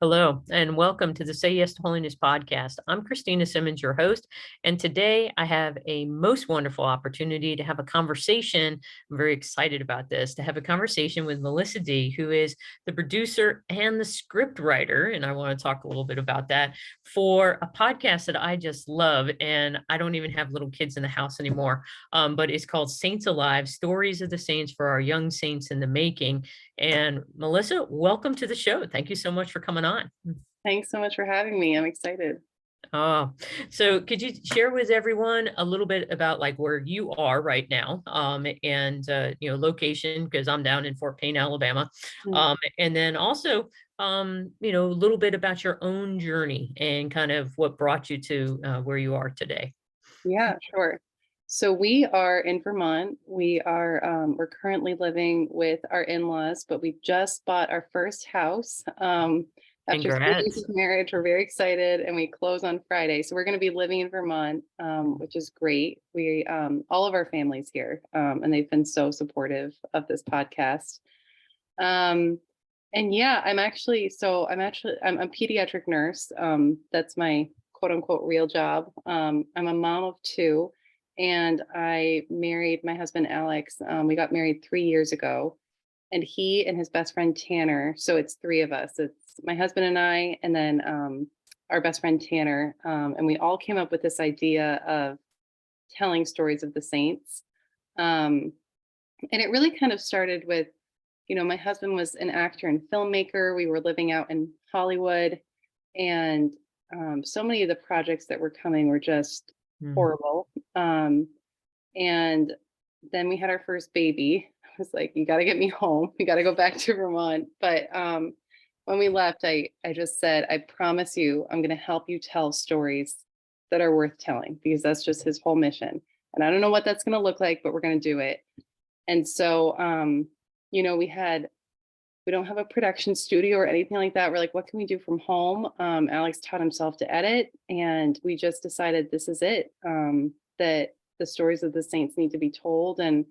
Hello, and welcome to the Say Yes to Holiness podcast. I'm Christina Simmons, your host, and today I have a most wonderful opportunity to have a conversation. I'm very excited about this, to have a conversation with Melissa Dee, who is the producer and the script writer, and I want to talk a little bit about that, for a podcast that I just love, and I don't even have little kids in the house anymore, but it's called Saints Alive, Stories of the Saints for Our Young Saints in the Making. And Melissa, welcome to the show. Thank you so much for coming on. Thanks so much for having me. I'm excited. Oh, so could you share with everyone a little bit about like where you are right now, and location, because I'm down in Fort Payne, Alabama, and then also a little bit about your own journey and kind of what brought you to where you are today. Yeah, sure. So we are in Vermont. We're currently living with our in-laws, but we just bought our first house. After 3 years Congrats. of marriage, we're very excited, and we close on Friday. So we're going to be living in Vermont, which is great. We all of our families here, and they've been so supportive of this podcast. And yeah, I'm a pediatric nurse. That's my quote unquote real job. I'm a mom of two, and I married my husband, Alex. We got married 3 years ago, and he and his best friend, Tanner. So it's three of us. It's my husband and I, and then our best friend, Tanner. And we all came up with this idea of telling stories of the saints. Um, and it really kind of started with, my husband was an actor and filmmaker. We were living out in Hollywood, and so many of the projects that were coming were just horrible. And then we had our first baby. I was like, you got to get me home. We got to go back to Vermont. But when we left, I just said, I promise you, I'm going to help you tell stories that are worth telling, because that's just his whole mission. And I don't know what that's going to look like, but we're going to do it. And so, we don't have a production studio or anything like that. We're like, what can we do from home? Alex taught himself to edit, and we just decided this is it, that the stories of the saints need to be told. And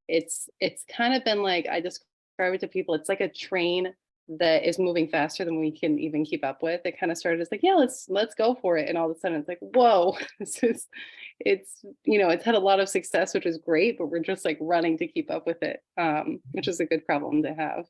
it's kind of been like, I describe it to people, it's like a train that is moving faster than we can even keep up with. It kind of started as like, yeah, let's go for it. And all of a sudden it's like, whoa, it's had a lot of success, which is great, but we're just like running to keep up with it, which is a good problem to have.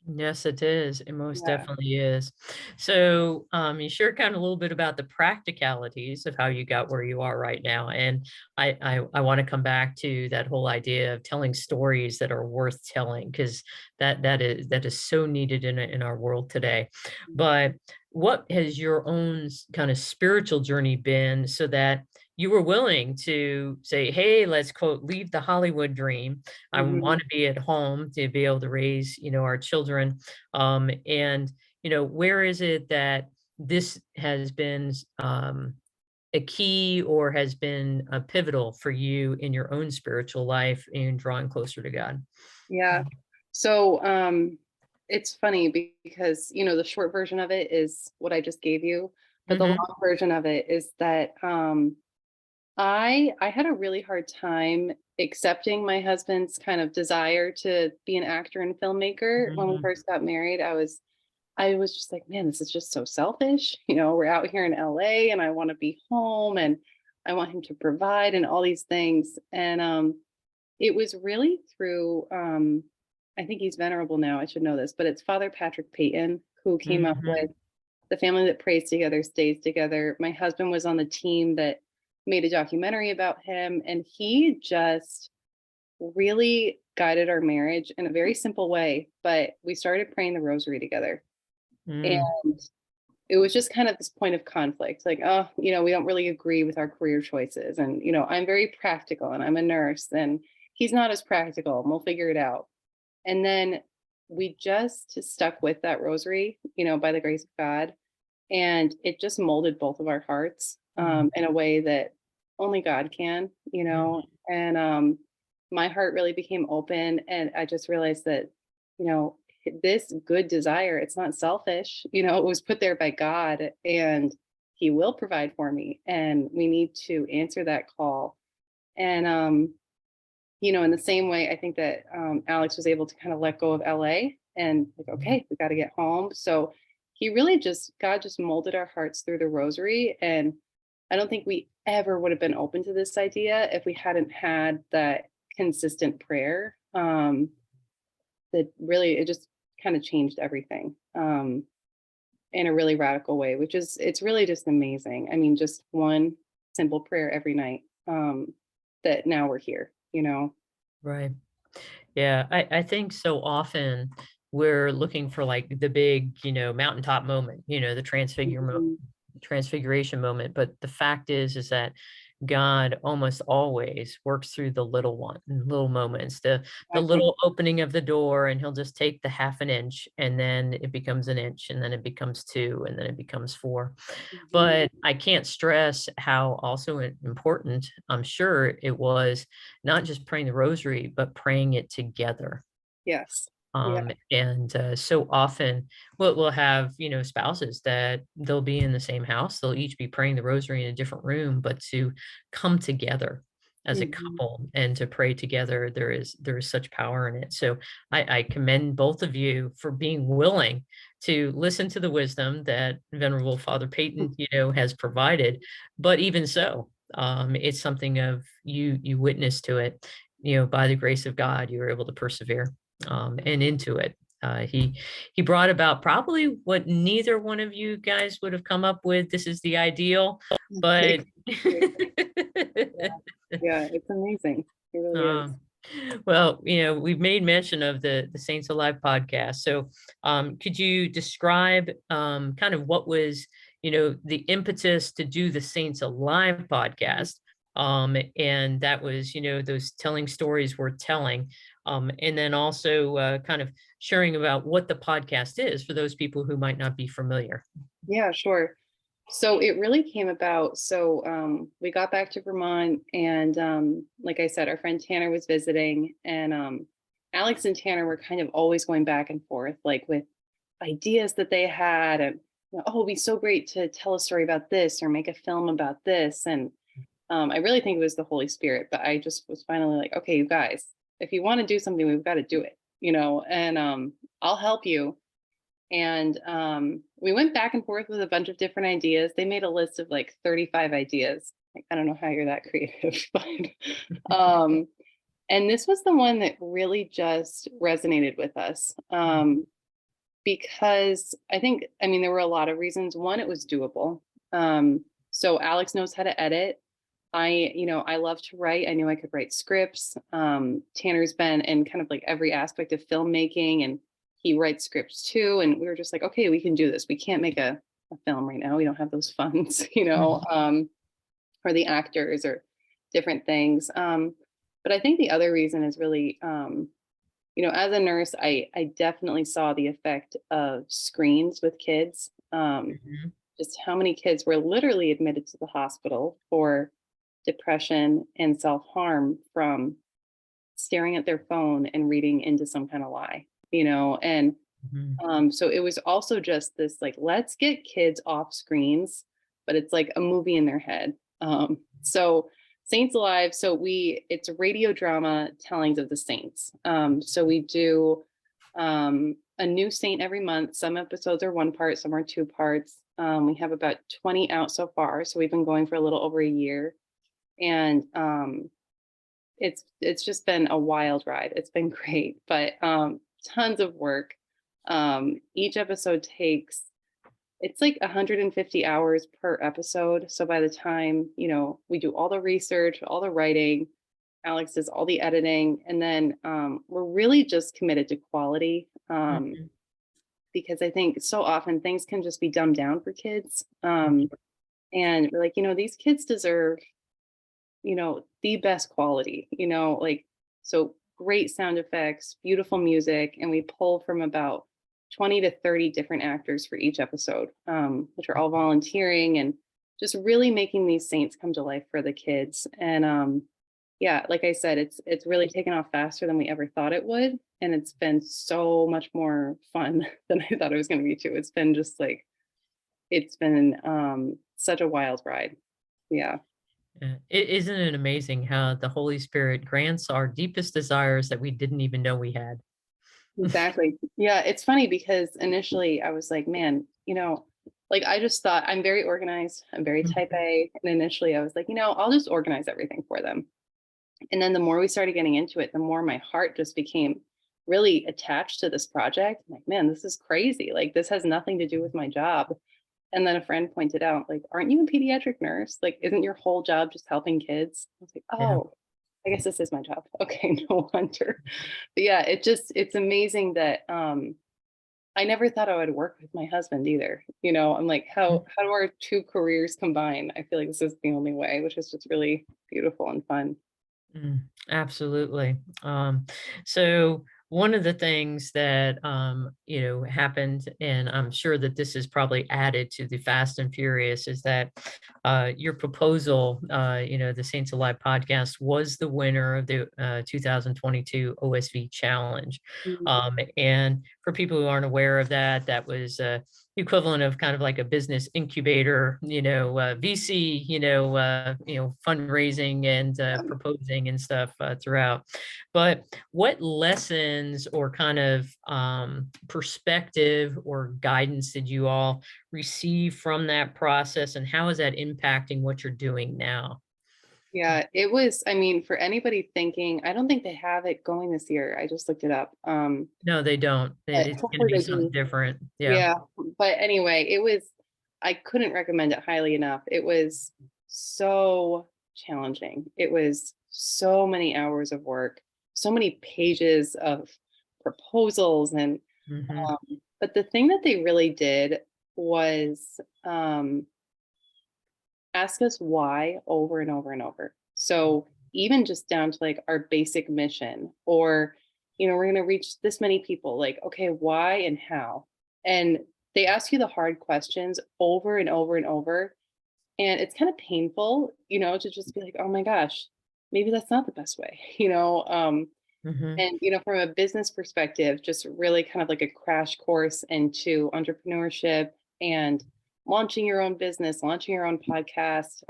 Yes, it is. It most Yeah. definitely is. So, you shared kind of a little bit about the practicalities of how you got where you are right now, and I want to come back to that whole idea of telling stories that are worth telling, because that is so needed in our world today. But what has your own kind of spiritual journey been, so that you were willing to say, "Hey, let's quote leave the Hollywood dream. I Mhm. want to be at home to be able to raise, our children." And, where is it that this has been a key or has been pivotal for you in your own spiritual life in drawing closer to God? Yeah. So it's funny because the short version of it is what I just gave you, but the Hmm. long version of it is that I had a really hard time accepting my husband's kind of desire to be an actor and filmmaker. When we Hmm. first got married, I was just like, man, this is just so selfish. We're out here in LA, and I want to be home, and I want him to provide and all these things. And it was really through I think he's venerable now, I should know this, but it's Father Patrick Peyton who came up Hmm. with the family that prays together stays together. My husband was on the team that made a documentary about him, and he just really guided our marriage in a very simple way. But we started praying the rosary together, Mm. and it was just kind of this point of conflict, like, oh, we don't really agree with our career choices, and I'm very practical, and I'm a nurse, and he's not as practical, and we'll figure it out. And then we just stuck with that rosary, by the grace of God. And it just molded both of our hearts, Mm. in a way that only God can, and my heart really became open. And I just realized that, you know, this good desire, it's not selfish, it was put there by God, and He will provide for me. And we need to answer that call. And in the same way, I think that Alex was able to kind of let go of LA and like, okay, we got to get home. So God just molded our hearts through the rosary. And I don't think we ever would have been open to this idea if we hadn't had that consistent prayer. That really, it just kind of changed everything in a really radical way, it's really just amazing. I mean, just one simple prayer every night, that now we're here, you know? Right. Yeah, I think so often we're looking for like the big, mountaintop moment, the Mhm. transfiguration moment. But the fact is that God almost always works through the little moments, the Exactly. little opening of the door, and he'll just take the half an inch, and then it becomes an inch, and then it becomes two, and then it becomes four. Mhm. But I can't stress how also important I'm sure it was not just praying the rosary, but praying it together. Yes. Yeah. And so often we'll have, spouses that they'll be in the same house. They'll each be praying the rosary in a different room, but to come together as a Mhm. couple and to pray together, there is such power in it. So I commend both of you for being willing to listen to the wisdom that Venerable Father Peyton, has provided. But even so, it's something of you witness to it, by the grace of God, you were able to persevere and into it. He brought about probably what neither one of you guys would have come up with. This is the ideal, but Exactly. Yeah. Yeah, it's amazing. It really is. um, well, we've made mention of the Saints Alive podcast. So, could you describe kind of what was, the impetus to do the Saints Alive podcast? And that was, those telling stories worth telling. And then also kind of sharing about what the podcast is for those people who might not be familiar. Yeah, sure. So it really came about. So we got back to Vermont, and like I said, our friend Tanner was visiting, and Alex and Tanner were kind of always going back and forth, like with ideas that they had, and oh, it'd be so great to tell a story about this or make a film about this. And I really think it was the Holy Spirit, but I just was finally like, okay, you guys, if you want to do something, we've got to do it, and I'll help you. And we went back and forth with a bunch of different ideas. They made a list of like 35 ideas. Like, I don't know how you're that creative, but and this was the one that really just resonated with us. Because I mean, there were a lot of reasons. One, it was doable. So Alex knows how to edit. I love to write. I knew I could write scripts. Tanner's been in kind of like every aspect of filmmaking, and he writes scripts too. And we were just like, okay, we can do this. We can't make a film right now. We don't have those funds, or the actors or different things. But I think the other reason is really, as a nurse, I definitely saw the effect of screens with kids. Mhm. Just how many kids were literally admitted to the hospital for depression and self-harm from staring at their phone and reading into some kind of lie, and Mhm. so it was also just this like, let's get kids off screens, but it's like a movie in their head. So Saints Alive, it's a radio drama tellings of the saints. So we do a new saint every month. Some episodes are one part, some are two parts. We have about 20 out so far. So we've been going for a little over a year. And it's just been a wild ride. It's been great, but tons of work. Each episode takes it's like 150 hours per episode. So by the time, we do all the research, all the writing, Alex does all the editing, and then we're really just committed to quality, Mhm. because I think so often things can just be dumbed down for kids. And we're like, these kids deserve, the best quality, like, so great sound effects, beautiful music, and we pull from about 20 to 30 different actors for each episode, which are all volunteering and just really making these saints come to life for the kids. And yeah, like I said, it's really taken off faster than we ever thought it would. And it's been so much more fun than I thought it was going to be too. It's been just like, it's been such a wild ride. Yeah. Yeah. Isn't it amazing how the Holy Spirit grants our deepest desires that we didn't even know we had? Exactly. Yeah, it's funny because initially I was like, man, like I just thought I'm very organized. I'm very type Mhm. A. And initially I was like, I'll just organize everything for them. And then the more we started getting into it, the more my heart just became really attached to this project. I'm like, man, this is crazy. Like, this has nothing to do with my job. And then a friend pointed out, like, aren't you a pediatric nurse? Like, isn't your whole job just helping kids? I was like, Yeah. oh, I guess this is my job. Okay, no wonder. But yeah, it's amazing that I never thought I would work with my husband either. I'm like, how do our two careers combine? I feel like this is the only way, which is just really beautiful and fun. Absolutely. So one of the things that happened, and I'm sure that this is probably added to the Fast and Furious, is that your proposal, the Saints Alive podcast, was the winner of the 2022 OSV Challenge. Mhm. And for people who aren't aware of that, that was the equivalent of kind of like a business incubator, VC, fundraising and proposing and stuff throughout. But what lessons or kind of perspective or guidance did you all receive from that process, and how is that impacting what you're doing now? Yeah, it was, I mean, for anybody thinking, I don't think they have it going this year. I just looked it up. No, they don't. But It's going to hopefully be they something do. different. Yeah. Yeah. But anyway, I couldn't recommend it highly enough. It was so challenging. It was so many hours of work, so many pages of proposals Hmm. but the thing that they really did was um ask us why over and over and over. So even just down to like our basic mission, or, we're going to reach this many people, like, okay, why and how? And they ask you the hard questions over and over and over. And it's kind of painful, to just be like, oh my gosh, maybe that's not the best way, Hmm. and, from a business perspective, just really kind of like a crash course into entrepreneurship and launching your own business, launching your own podcast.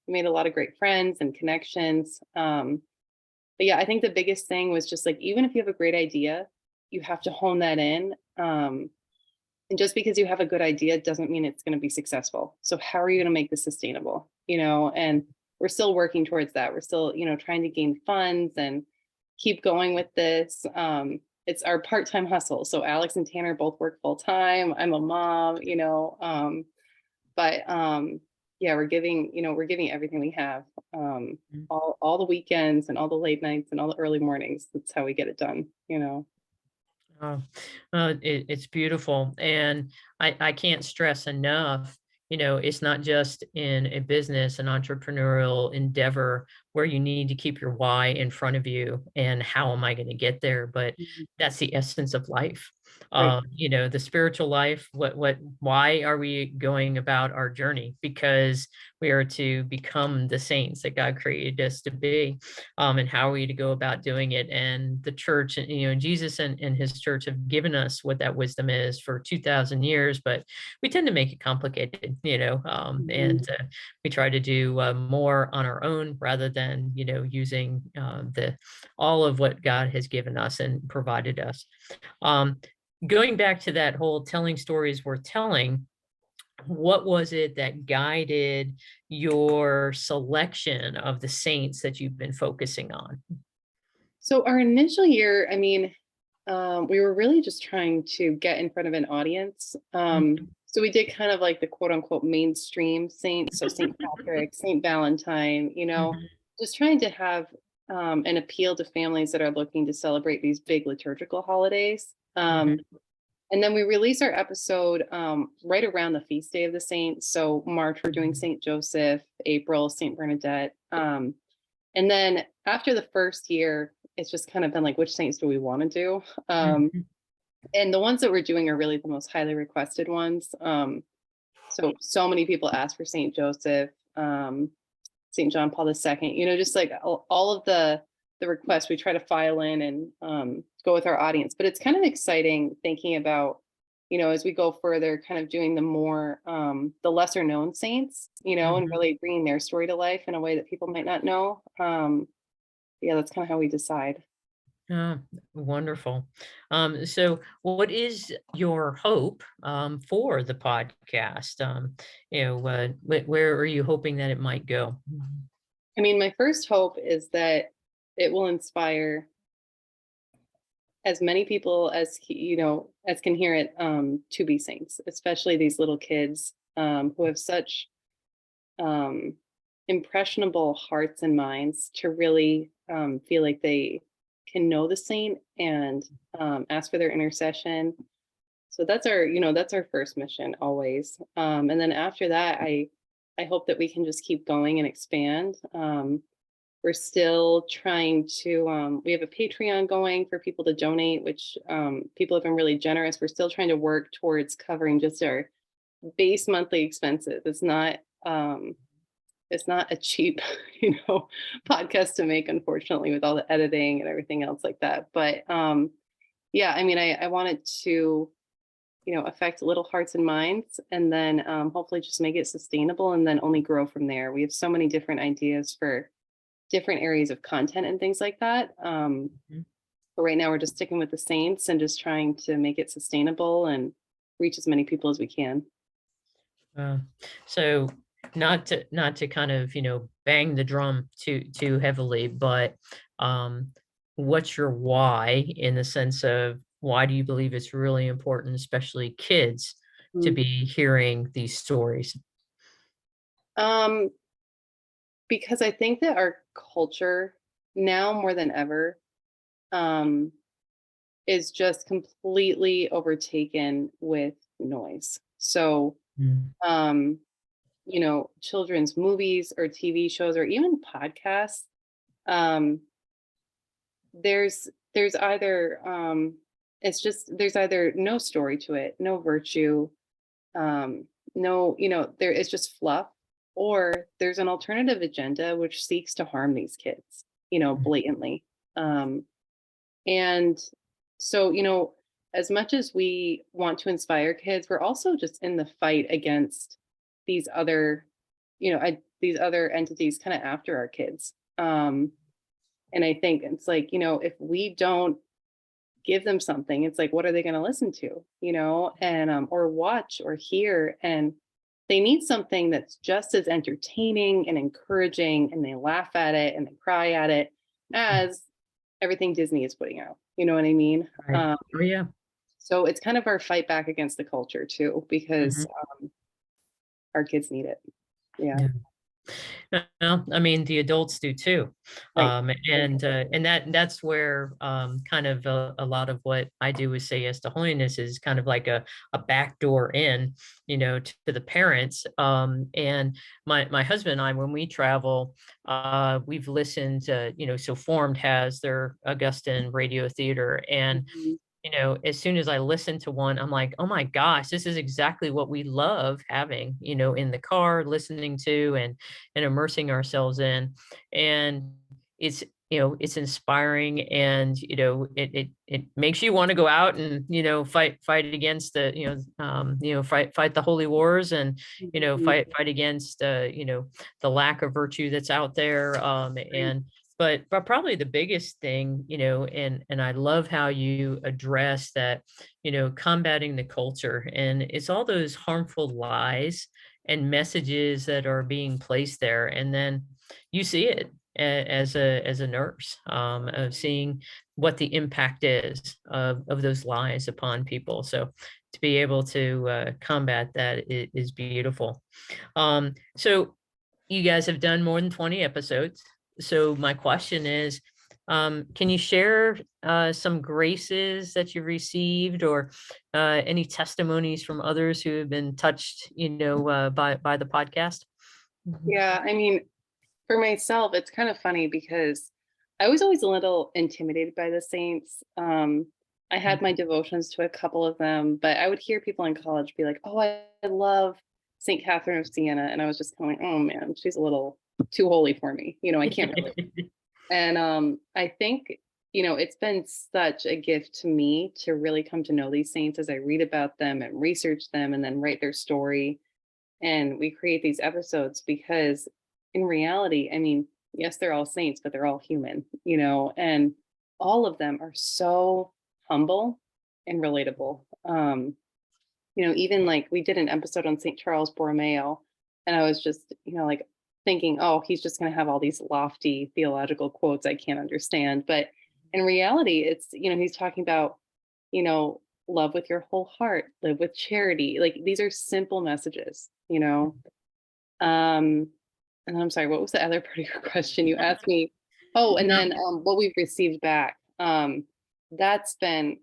We made a lot of great friends and connections. But yeah, I think the biggest thing was just like, even if you have a great idea, you have to hone that in. And just because you have a good idea doesn't mean it's going to be successful. So how are you going to make this sustainable? And we're still working towards that. We're still, trying to gain funds and keep going with this. It's our part-time hustle. So Alex and Tanner both work full time. I'm a mom, but yeah, we're giving everything we have. All the weekends and all the late nights and all the early mornings. That's how we get it done. Oh, it's beautiful. And I can't stress enough, it's not just in a business, an entrepreneurial endeavor where you need to keep your why in front of you and how am I going to get there? But Mhm. that's the essence of life. Right. The spiritual life, why are we going about our journey? Because we are to become the saints that God created us to be. And how are we to go about doing it? And the church, and Jesus and his church have given us what that wisdom is for 2,000 years, but we tend to make it complicated, Mhm. and we try to do more on our own rather than using the all of what God has given us and provided us. um, Going back to that whole telling stories worth telling, what was it that guided your selection of the saints that you've been focusing on? So our initial year, I mean, we were really just trying to get in front of an audience. Mhm. So we did kind of like the quote unquote mainstream saints, so Saint Patrick, Saint Valentine, Mhm. just trying to have an appeal to families that are looking to celebrate these big liturgical holidays. Mhm. And then we release our episode right around the feast day of the saints. So March, we're doing Saint Joseph, April, Saint Bernadette. And then after the first year, it's just kind of been like, which saints do we want to do? Mhm. And the ones that we're doing are really the most highly requested ones. So many people ask for Saint Joseph, Saint John Paul II. Just like all of the requests we try to file in and go with our audience. But it's kind of exciting thinking about, as we go further, kind of doing the lesser known saints, and Mhm. really bringing their story to life in a way that people might not know. Yeah, that's kind of how we decide. Oh, wonderful. So what is your hope for the podcast? Where are you hoping that it might go? I mean, my first hope is that it will inspire as many people as as can hear it, to be saints, especially these little kids, who have such um, impressionable hearts and minds to really feel like they can know the saint and ask for their intercession. So that's our first mission always. And then after that, I hope that we can just keep going and expand. We're still trying to, we have a Patreon going for people to donate, which people have been really generous. We're still trying to work towards covering just our base monthly expenses. It's not a cheap, podcast to make, unfortunately, with all the editing and everything else like that. But yeah, I mean, I want it to, affect little hearts and minds, and then hopefully just make it sustainable and then only grow from there. We have so many different ideas for different areas of content and things like that. Mhm. But right now we're just sticking with the Saints and just trying to make it sustainable and reach as many people as we can. Uh, so not to kind of bang the drum too heavily, but um, what's your why in the sense of why do you believe it's really important, especially kids, to Mm. be hearing these stories? Um, because I think that our culture now more than ever um, is just completely overtaken with noise. So, Mm, um, children's movies or TV shows or even podcasts, um, there's either there's either no story to it, no virtue, um, no, there is just fluff, or there's an alternative agenda which seeks to harm these kids, mm, blatantly. Um, and so, as much as we want to inspire kids, we're also just in the fight against these other, these other entities kind of after our kids. And I think it's like, if we don't give them something, it's like, what are they going to listen to, and or watch or hear? And they need something that's just as entertaining and encouraging, and they laugh at it and they cry at it as everything Disney is putting out. You know what I mean? right. Oh yeah. So it's kind of our fight back against the culture too, because Mhm. our kids need it. Yeah. Yeah. Well, I mean, the adults do too. Right. And that's where kind of a lot of what I do with Say Yes to Holiness is kind of like a backdoor in, to the parents. And my husband and I, when we travel, we've listened to, so Formed has their Augustine Radio Theater, and Mhm. as soon as I listen to one, I'm like, oh my gosh, this is exactly what we love having, in the car, listening to and immersing ourselves in. And it's, it's inspiring, and, it makes you want to go out and, fight against the, fight the holy wars, and, Mhm. fight against, the lack of virtue that's out there. Right. But probably the biggest thing, and I love how you address that, combating the culture, and it's all those harmful lies and messages that are being placed there, and then you see it as a nurse, of seeing what the impact is of those lies upon people. So to be able to combat that is beautiful. So you guys have done more than 20 episodes. So my question is, can you share some graces that you've received, or any testimonies from others who have been touched, by the podcast? Mhm. Yeah. I mean, for myself, it's kind of funny because I was always a little intimidated by the saints. I had my devotions to a couple of them, but I would hear people in college be like, "Oh, I love Saint Catherine of Siena," and I was just kind of like, "Oh man, she's a little too holy for me. I can't really." And I think it's been such a gift to me to really come to know these saints as I read about them and research them and then write their story, and we create these episodes because in reality, I mean, yes, they're all saints, but they're all human, and all of them are so humble and relatable. Even like we did an episode on St. Charles Borromeo, and I was just, like thinking, oh, he's just going to have all these lofty theological quotes I can't understand. But in reality, it's, he's talking about, love with your whole heart, live with charity. Like these are simple messages, Um, and I'm sorry, what was the other part of your question? You asked me, oh, and Yeah. then what we've received back. That's been,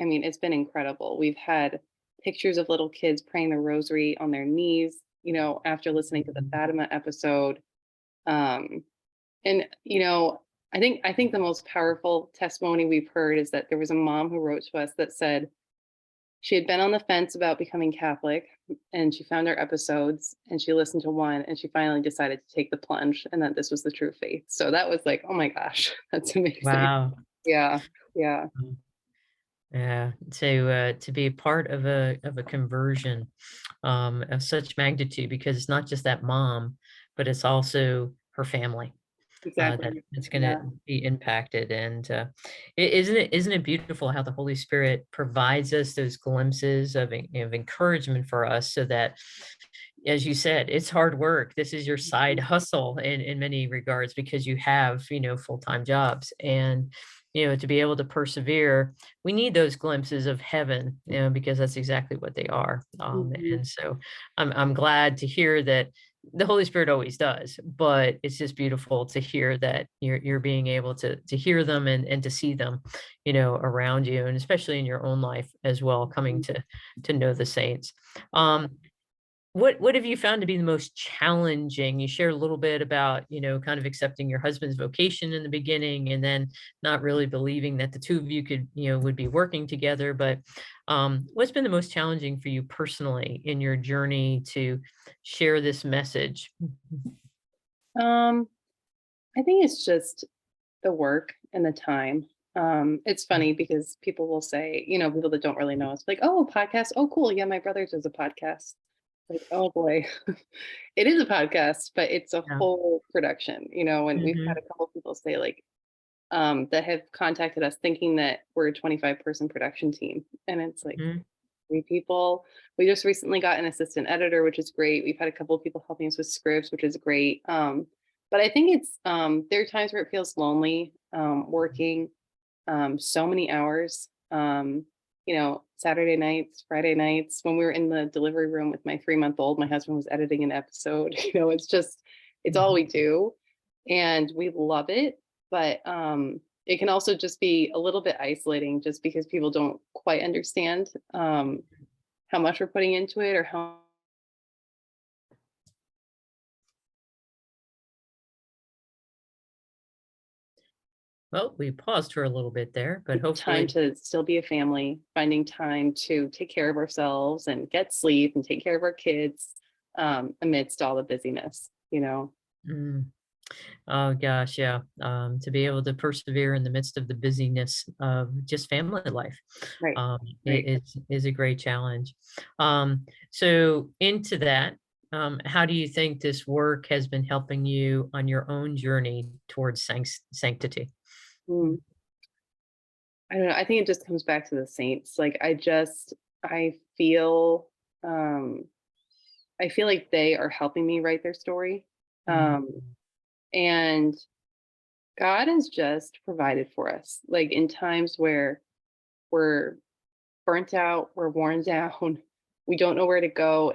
I mean, it's been incredible. We've had pictures of little kids praying the rosary on their knees, after listening to the Fatima episode. Um, and I think the most powerful testimony we've heard is that there was a mom who wrote to us that said she had been on the fence about becoming Catholic, and she found our episodes and she listened to one and she finally decided to take the plunge and that this was the true faith. So that was like, oh my gosh, that's amazing. Wow. Yeah. Yeah. Yeah, to be a part of a conversion of such magnitude, because it's not just that mom, but it's also her family Exactly. that's going to Yeah. be impacted. And isn't it beautiful how the Holy Spirit provides us those glimpses of encouragement for us, so that, as you said, it's hard work. This is your side Mhm. hustle in many regards, because you have, full-time jobs. And, to be able to persevere, we need those glimpses of heaven, because that's exactly what they are. Mhm. And so I'm glad to hear that the Holy Spirit always does, but it's just beautiful to hear that you're being able to hear them and to see them, around you, and especially in your own life as well, coming to know the saints. Yeah. Um, what have you found to be the most challenging? You shared a little bit about, kind of accepting your husband's vocation in the beginning, and then not really believing that the two of you could, would be working together. But what's been the most challenging for you personally in your journey to share this message? Um, I think it's just the work and the time. It's funny because people will say, people that don't really know us, like, oh, podcast. Oh, cool. Yeah, my brother does a podcast. Like, oh boy, it is a podcast, but it's a Yeah. whole production, and we've had Mhm, a couple people say like, that have contacted us thinking that we're a 25-person production team. And it's like mhm, 3 people. We just recently got an assistant editor, which is great. We've had a couple of people helping us with scripts, which is great. But I think it's there are times where it feels lonely, working so many hours. Saturday nights, Friday nights, when we were in the delivery room with my 3-month-old, my husband was editing an episode. It's all mhm. we do, and we love it. But it can also just be a little bit isolating, just because people don't quite understand how much we're putting into it, or how Well, we paused for a little bit there, but time hopefully. to still be a family, finding time to take care of ourselves and get sleep and take care of our kids, amidst all the busyness. Mm. Oh gosh, yeah. To be able to persevere in the midst of the busyness of just family life, Right. um, Right. is a great challenge. So into that, how do you think this work has been helping you on your own journey towards sanctity? Mm. I don't know. I think it just comes back to the saints. Like I feel, um, I feel like they are helping me write their story. Mm, Um, and God has just provided for us, like in times where we're burnt out, we're worn down, we don't know where to go.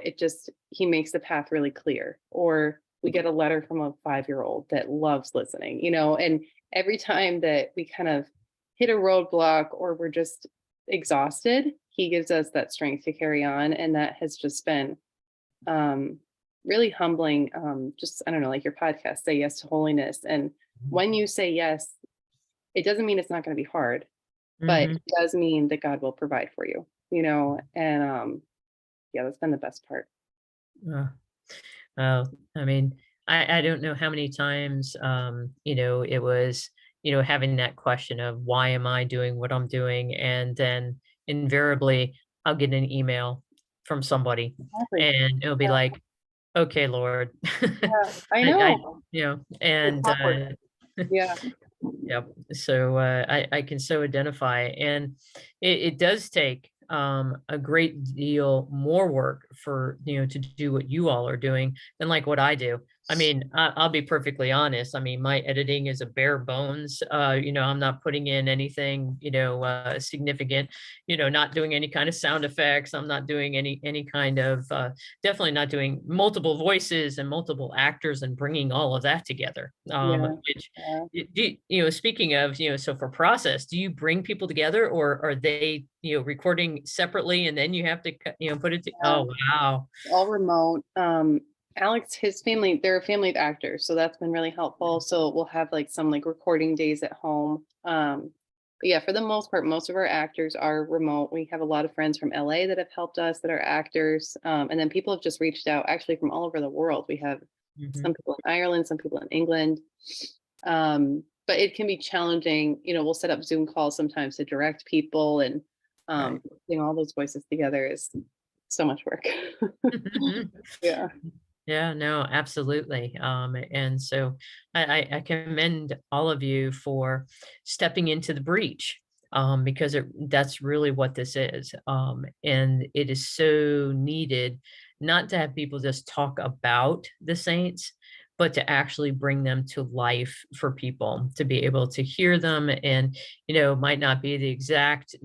He makes the path really clear. Or we get a letter from a 5-year old that loves listening, and every time that we kind of hit a roadblock or we're just exhausted, he gives us that strength to carry on. And that has just been um, really humbling. Just, I don't know, like your podcast, Say Yes to Holiness. And when you say yes, it doesn't mean it's not going to be hard, but mhm. it does mean that God will provide for you. And yeah, that's been the best part. Uh, I mean, I don't know how many times, it was, having that question of why am I doing what I'm doing? And then invariably I'll get an email from somebody, Exactly. and it'll be Yeah, like, okay, Lord. yeah, I I, know. It's and awkward. Yeah. Yep. So I can so identify, and it does take a great deal more work for to do what you all are doing than like what I do. I mean, I'll be perfectly honest. I mean, my editing is a bare bones. I'm not putting in anything significant. Not doing any kind of sound effects. I'm not doing any kind of definitely not doing multiple voices and multiple actors and bringing all of that together. Yeah. Which Yeah. speaking of, so for process, do you bring people together, or are they, recording separately and then you have to, put it to, Yeah. oh, wow. All remote. Alex, his family, they're a family of actors, so that's been really helpful. So we'll have like some like recording days at home. But yeah, for the most part, most of our actors are remote. We have a lot of friends from LA that have helped us that are actors. And then people have just reached out actually from all over the world. We have Mhm. some people in Ireland, some people in England. But it can be challenging. We'll set up Zoom calls sometimes to direct people, and Right. putting all those voices together is so much work. Yeah. Yeah, no, absolutely. And so I commend all of you for stepping into the breach, because that's really what this is. And it is so needed not to have people just talk about the saints, but to actually bring them to life for people to be able to hear them. And, might not be the exact,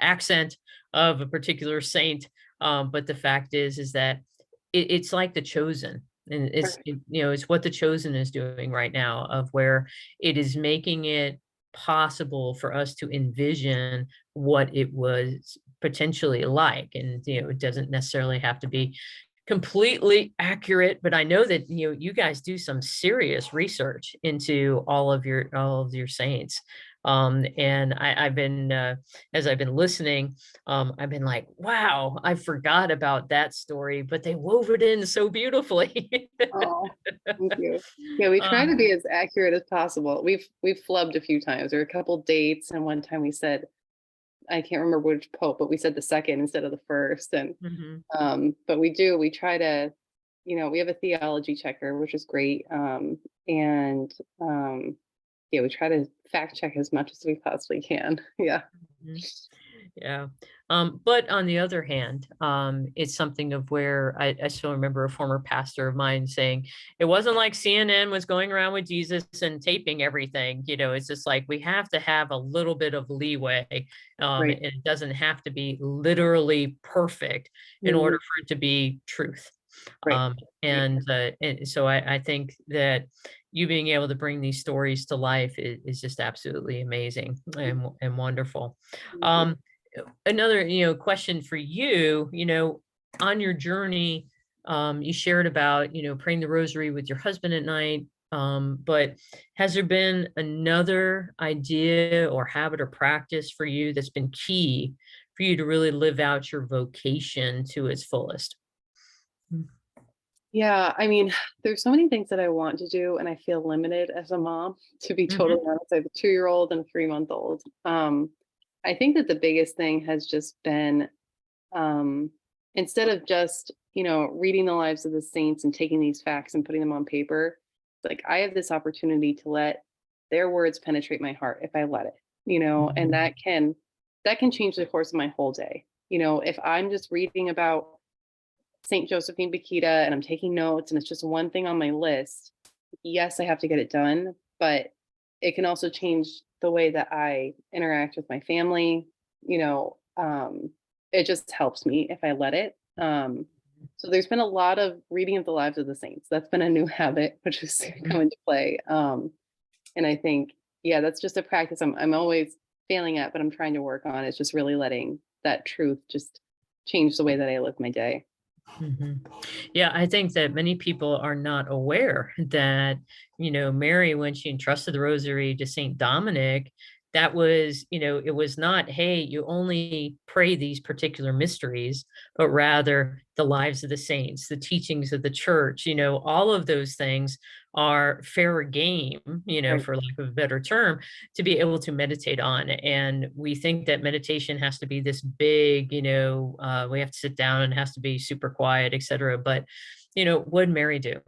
accent of a particular saint. But the fact is that it's like The Chosen, and it's what The Chosen is doing right now, of where it is making it possible for us to envision what it was potentially like, and, it doesn't necessarily have to be completely accurate, but I know that, you guys do some serious research into all of your saints. And I've been, as I've been listening, I've been like, wow, I forgot about that story, but they wove it in so beautifully. Oh, thank you. Yeah, we try to um, be as accurate as possible. We've flubbed a few times. There were a couple dates, and one time we said, I can't remember which pope, but we said the second instead of the first. And mhm. but we try to, we have a theology checker, which is great. And yeah, we try to fact check as much as we possibly can. Yeah. Mhm. Yeah. But on the other hand, it's something of where I still remember a former pastor of mine saying it wasn't like CNN was going around with Jesus and taping everything. It's just like we have to have a little bit of leeway. Right. And it doesn't have to be literally perfect in order Mhm. for it to be truth. Right. Um, Right. and so I think that you being able to bring these stories to life is just absolutely amazing and wonderful. Thank you. Um, Another, question for you, on your journey, you shared about, praying the rosary with your husband at night. But has there been another idea or habit or practice for you that's been key for you to really live out your vocation to its fullest? Yeah, I mean, there's so many things that I want to do, and I feel limited as a mom, to be totally Mhm. honest. I have a 2-year-old and a 3-month-old. I think that the biggest thing has just been, um, instead of just, reading the lives of the saints and taking these facts and putting them on paper, like I have this opportunity to let their words penetrate my heart if I let it, and Mhm. that can change the course of my whole day. If I'm just reading about St. Josephine Bakita and I'm taking notes and it's just one thing on my list, yes, I have to get it done, but it can also change the way that I interact with my family. You know, um, it just helps me if I let it. So there's been a lot of reading of the lives of the saints. That's been a new habit, which has come Mhm. into play. And I think, yeah, that's just a practice I'm always failing at, but I'm trying to work on. It's just really letting that truth just change the way that I live my day. Mhm. Yeah, I think that many people are not aware that, Mary, when she entrusted the rosary to Saint Dominic, that was, it was not, hey, you only pray these particular mysteries, but rather the lives of the saints, the teachings of the church, all of those things are fair game, Right. for lack of a better term, to be able to meditate on. And we think that meditation has to be this big, we have to sit down and it has to be super quiet, etc. But, what did Mary do?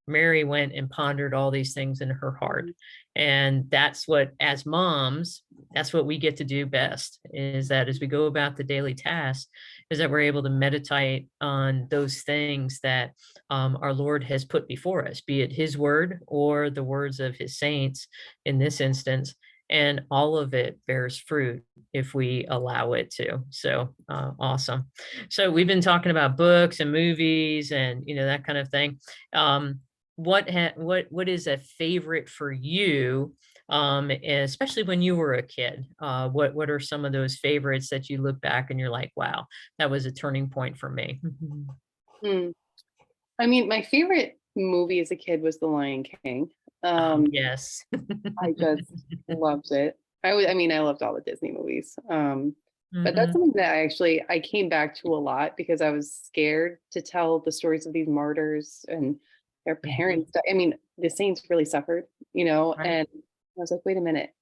Mary went and pondered all these things in her heart. And that's what, as moms, that's what we get to do best, is that as we go about the daily tasks, is that we're able to meditate on those things that our Lord has put before us, be it his word or the words of his saints in this instance. And all of it bears fruit if we allow it to. So awesome. So we've been talking about books and movies and, that kind of thing. What is a favorite for you, especially when you were a kid? What are some of those favorites that you look back and you're like, wow, that was a turning point for me? Hmm. I mean, my favorite movie as a kid was The Lion King. Oh, Um, yes. I just loved it. I mean, I loved all the Disney movies. But that's Mhm, something that I came back to a lot because I was scared to tell the stories of these martyrs and their mhm. parents. I mean, the saints really suffered, Right. and I was like, wait a minute.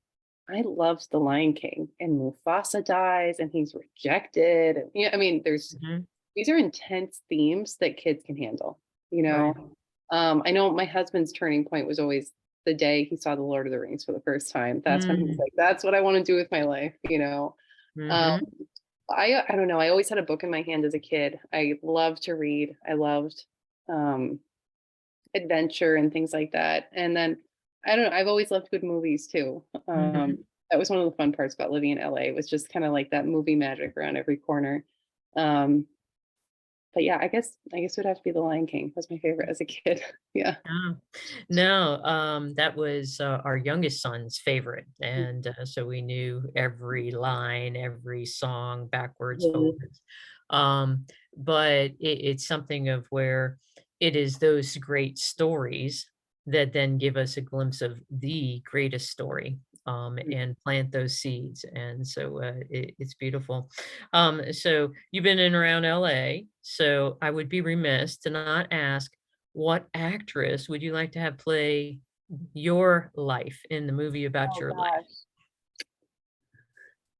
I loved The Lion King, and Mufasa dies and he's rejected. And I mean, Mhm. these are intense themes that kids can handle, you Right. know. I know my husband's turning point was always the day he saw The Lord of the Rings for the first time. That's when he was Mm, like, that's what I want to do with my life. Um, mhm, I don't know. I always had a book in my hand as a kid. I loved to read. I loved um, adventure and things like that. And then I don't know. I've always loved good movies too. mhm. That was one of the fun parts about living in LA. Was just kind of like that movie magic around every corner. Um, but yeah, I guess it would have to be The Lion King. That's my favorite as a kid. Yeah. Oh, no, that was our youngest son's favorite. And so we knew every line, every song, backwards, Mhm. forwards. Um, but it's something of where it is those great stories that then give us a glimpse of the greatest story, and plant those seeds. And so it's beautiful. So you've been in around LA. So I would be remiss to not ask, what actress would you like to have play your life in the movie about Oh your life?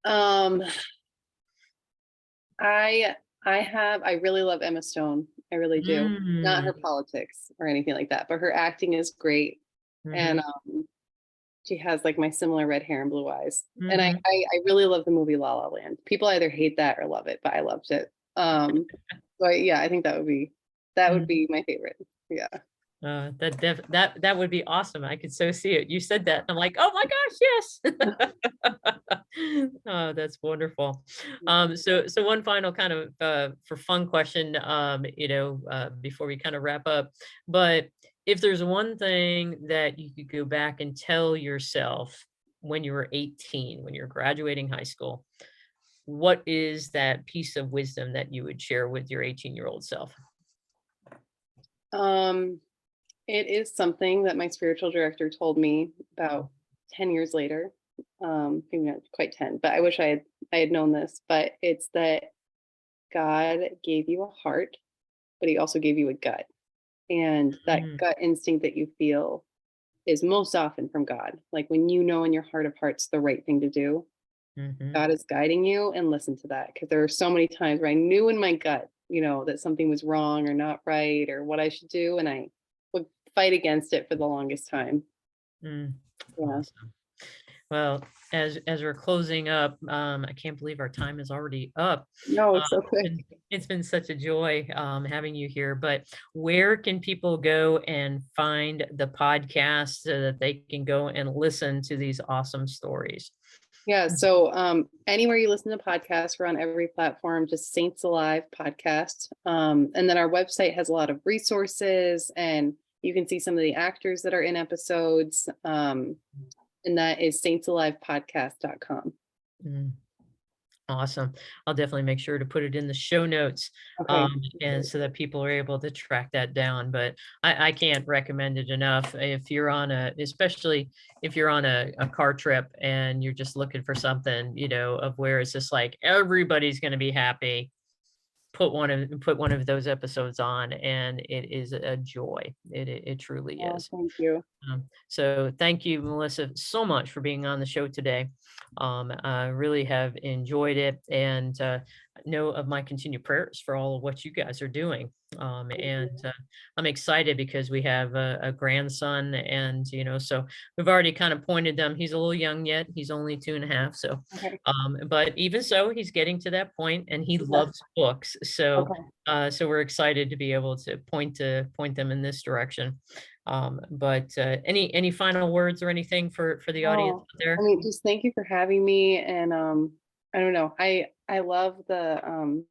gosh. Um, I I really love Emma Stone. I really do. Not her Mm, politics or anything like that, but her acting is great. And mhm, she has like my similar red hair and blue eyes. And I, mhm. I I really love the movie La La Land. People either hate that or love it, but I loved it. Yeah, I think that would be my favorite. Yeah. That would be awesome. I could so see it. You said that. I'm like, oh my gosh, yes. Oh, that's wonderful. So one final kind of for fun question, before we kind of wrap up. But if there's one thing that you could go back and tell yourself when you were 18, when you're graduating high school, what is that piece of wisdom that you would share with your 18-year-old self? Um, it is something that my spiritual director told me about 10 years later. Maybe not quite 10, but I wish I had known this, but it's that God gave you a heart, but he also gave you a gut. And that Mm, gut instinct that you feel is most often from God. Like when you know in your heart of hearts the right thing to do, mhm. God is guiding you, and listen to that. Because there are so many times where I knew in my gut, that something was wrong or not right or what I should do. And I would fight against it for the longest time. Mm, Yeah. awesome. Well, as we're closing up, I can't believe our time is already up. No, Um, it's so quick. it's been such a joy having you here. But where can people go and find the podcast so that they can go and listen to these awesome stories? Yeah. So anywhere you listen to podcasts, we're on every platform, just Saints Alive podcast. And then our website has a lot of resources, and you can see some of the actors that are in episodes. And that is saintsalivepodcast.com. Mm. Awesome. I'll definitely make sure to put it in the show notes, Okay. and so that people are able to track that down. But I can't recommend it enough. If you're especially if you're on a car trip and you're just looking for something, of where it's just like everybody's going to be happy, put one of those episodes on, and it is a joy. It truly Oh, is. thank you. So thank you, Melissa, so much for being on the show today. I really have enjoyed it, and know of my continued prayers for all of what you guys are doing. Thank And you. I'm excited because we have a grandson, and so we've already kind of pointed them. He's a little young yet; he's only 2.5. So, Okay. but even so, he's getting to that point, and he Yeah. loves books. So, Okay. so we're excited to be able to point them in this direction. But any final words or anything for the audience Oh, out I there? mean, just thank you for having me. And I don't know. I love the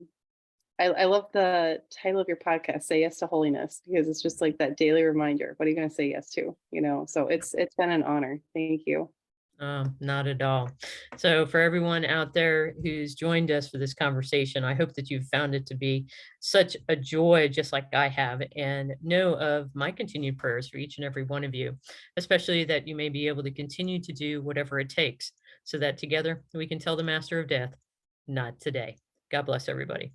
I love the title of your podcast, Say Yes to Holiness, because it's just like that daily reminder. What are you going to say yes to? So it's been an honor. Thank you. Not at all. So, for everyone out there who's joined us for this conversation, I hope that you've found it to be such a joy, just like I have, and know of my continued prayers for each and every one of you, especially that you may be able to continue to do whatever it takes so that together we can tell the Master of Death, not today. God bless everybody.